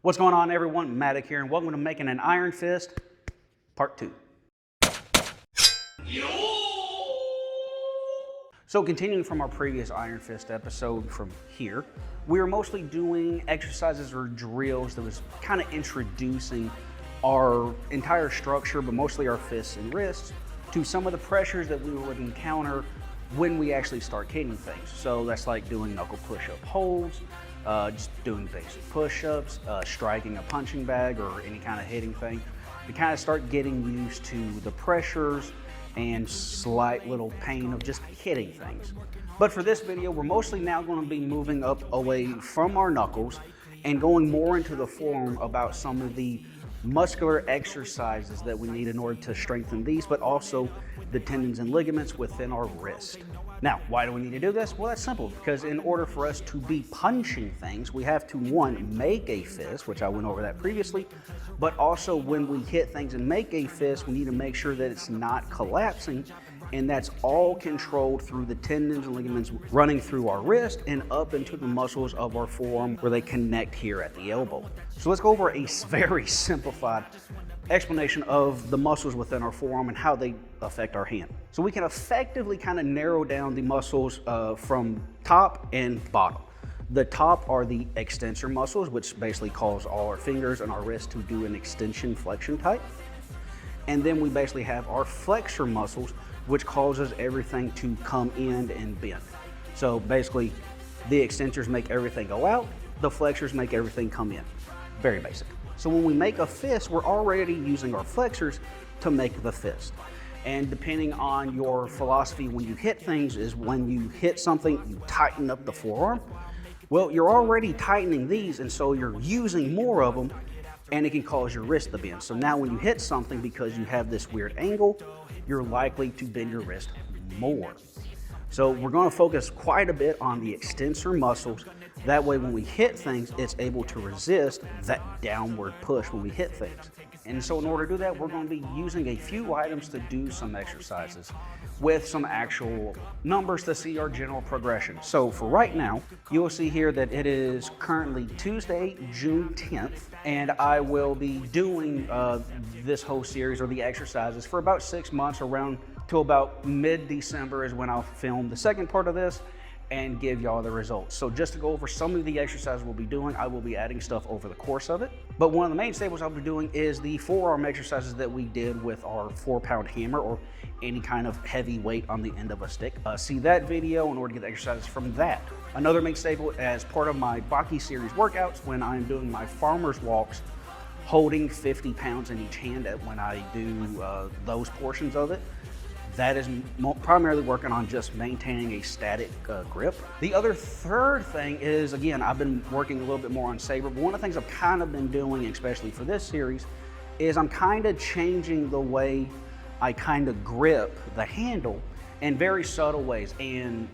What's going on, everyone? Matic here, and welcome to Making an Iron Fist, Part 2. So continuing from our previous Iron Fist episode from here, we were mostly doing exercises or drills that was kind of introducing our entire structure, but mostly our fists and wrists, to some of the pressures that we would encounter when we actually start hitting things. So that's like doing knuckle push-up holds, just doing basic push-ups, striking a punching bag or any kind of hitting thing. To kind of start getting used to the pressures and slight little pain of just hitting things. But for this video, we're mostly now going to be moving up away from our knuckles and going more into the forearm about some of the muscular exercises that we need in order to strengthen these, but also the tendons and ligaments within our wrist. Now, why do we need to do this? Well, that's simple, because in order for us to be punching things, we have to, one, make a fist, which I went over that previously, but also when we hit things and make a fist, we need to make sure that it's not collapsing, and that's all controlled through the tendons and ligaments running through our wrist and up into the muscles of our forearm where they connect here at the elbow. So let's go over a very simplified explanation of the muscles within our forearm and how they affect our hand. So we can effectively kind of narrow down the muscles from top and bottom. The top are the extensor muscles, which basically cause all our fingers and our wrists to do an extension flexion type. And then we basically have our flexor muscles, which causes everything to come in and bend. So basically, the extensors make everything go out, the flexors make everything come in. Very basic. So when we make a fist, we're already using our flexors to make the fist. And depending on your philosophy when you hit things is when you hit something, you tighten up the forearm. Well, you're already tightening these, and so you're using more of them, and it can cause your wrist to bend. So now when you hit something, because you have this weird angle, you're likely to bend your wrist more. So we're going to focus quite a bit on the extensor muscles. That way when we hit things, it's able to resist that downward push when we hit things. And so in order to do that, we're going to be using a few items to do some exercises with some actual numbers to see our general progression. So for right now, you will see here that it is currently Tuesday, June 10th, and I will be doing this whole series or the exercises for about 6 months, around till about mid-December is when I'll film the second part of this and give y'all the results. So just to go over some of the exercises we'll be doing, I will be adding stuff over the course of it. But one of the main staples I'll be doing is the forearm exercises that we did with our 4-pound hammer or any kind of heavy weight on the end of a stick. See that video in order to get the exercises from that. Another main staple as part of my Baki series workouts, when I'm doing my farmer's walks, holding 50 pounds in each hand when I do those portions of it. That is primarily working on just maintaining a static grip. The other third thing is, again, I've been working a little bit more on saber, but one of the things I've kind of been doing, especially for this series, is I'm kind of changing the way I kind of grip the handle in very subtle ways and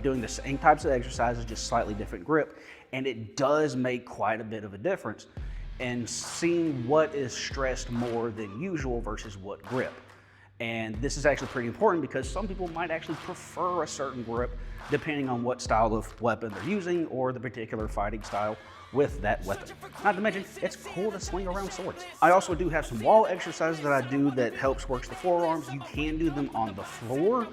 doing the same types of exercises, just slightly different grip. And it does make quite a bit of a difference in seeing what is stressed more than usual versus what grip. And this is actually pretty important because some people might actually prefer a certain grip depending on what style of weapon they're using or the particular fighting style with that weapon. Not to mention, it's cool to swing around swords. I also do have some wall exercises that I do that helps work the forearms. You can do them on the floor,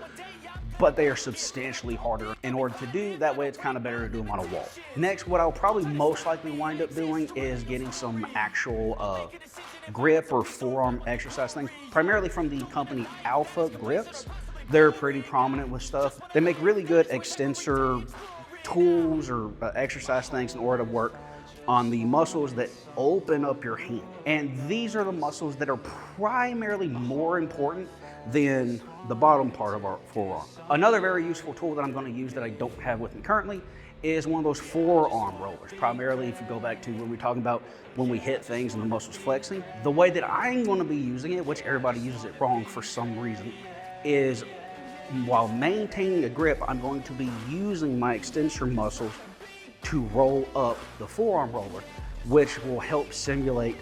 but they are substantially harder in order to do. That way it's kind of better to do them on a wall. Next, what I'll probably most likely wind up doing is getting some actual grip or forearm exercise things, primarily from the company Alpha Grips. They're pretty prominent with stuff. They make really good extensor tools or exercise things in order to work on the muscles that open up your hand. And these are the muscles that are primarily more important than the bottom part of our forearm. Another very useful tool that I'm going to use that I don't have with me currently is one of those forearm rollers. Primarily, if you go back to when we're talking about when we hit things and the muscles flexing, the way that I'm going to be using it, which everybody uses it wrong for some reason, is while maintaining a grip, I'm going to be using my extensor muscles to roll up the forearm roller, which will help simulate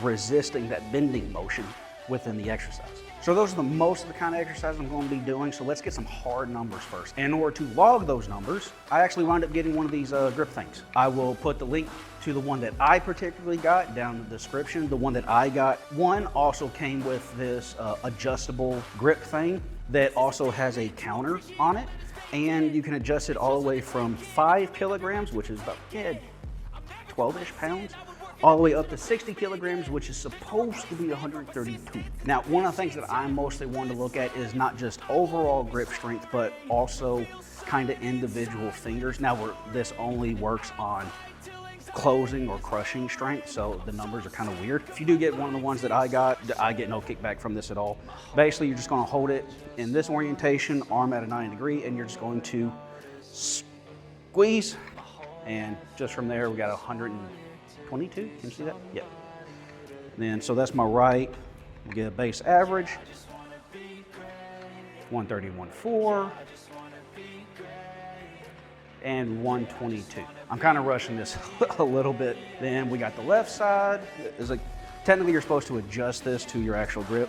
resisting that bending motion within the exercise. So those are most of the kind of exercises I'm going to be doing. So let's get some hard numbers first. In order to log those numbers, I actually wound up getting one of these grip things. I will put the link to the one that I particularly got down in the description. The one that I got, one also came with this adjustable grip thing that also has a counter on it. And you can adjust it all the way from 5 kilograms, which is about 12-ish pounds, all the way up to 60 kilograms, which is supposed to be 132. Now, one of the things that I mostly want to look at is not just overall grip strength, but also kind of individual fingers. Now, this only works on closing or crushing strength, so the numbers are kind of weird. If you do get one of the ones that I got, I get no kickback from this at all. Basically, you're just going to hold it in this orientation, arm at a 90 degree, and you're just going to squeeze, and just from there, we got 122. Can you see that? Yep. Then, so that's my right. We get a base average, 131.4. and 122. I'm kind of rushing this a little bit. Then we got the left side. It's like, technically you're supposed to adjust this to your actual grip.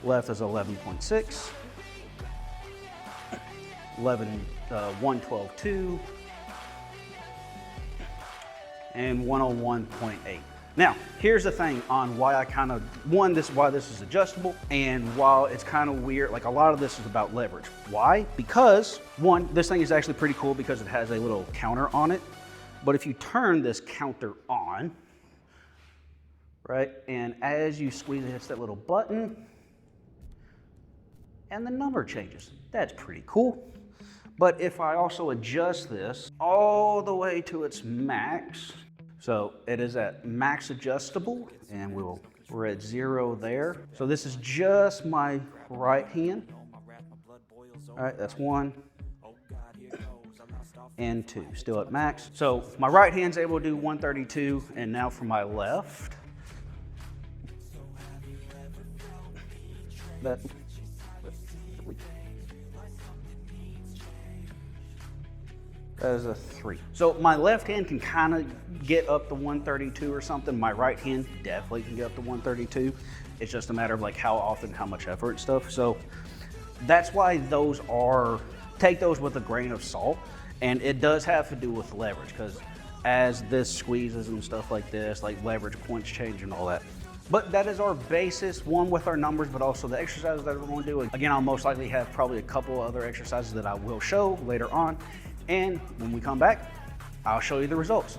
Left is 11.6, 112.2, and 101.8. Now, here's the thing on why I kind of, why this is adjustable, and while it's kind of weird, like a lot of this is about leverage. Why? Because, one, this thing is actually pretty cool because it has a little counter on it. But if you turn this counter on, right, and as you squeeze it, hits that little button, and the number changes. That's pretty cool. But if I also adjust this all the way to its max, so it is at max adjustable, and we're at 0 there. So this is just my right hand. All right, that's 1 and 2, still at max. So my right hand's able to do 132, and now for my left, that is a 3. So my left hand can kind of get up to 132 or something. My right hand definitely can get up to 132. It's just a matter of like how often, how much effort and stuff. So that's why those are, take those with a grain of salt. And it does have to do with leverage, because as this squeezes and stuff like this, like leverage points change and all that. But that is our basis, one with our numbers, but also the exercises that we're going to do. Again, I'll most likely have probably a couple other exercises that I will show later on. And when we come back, I'll show you the results.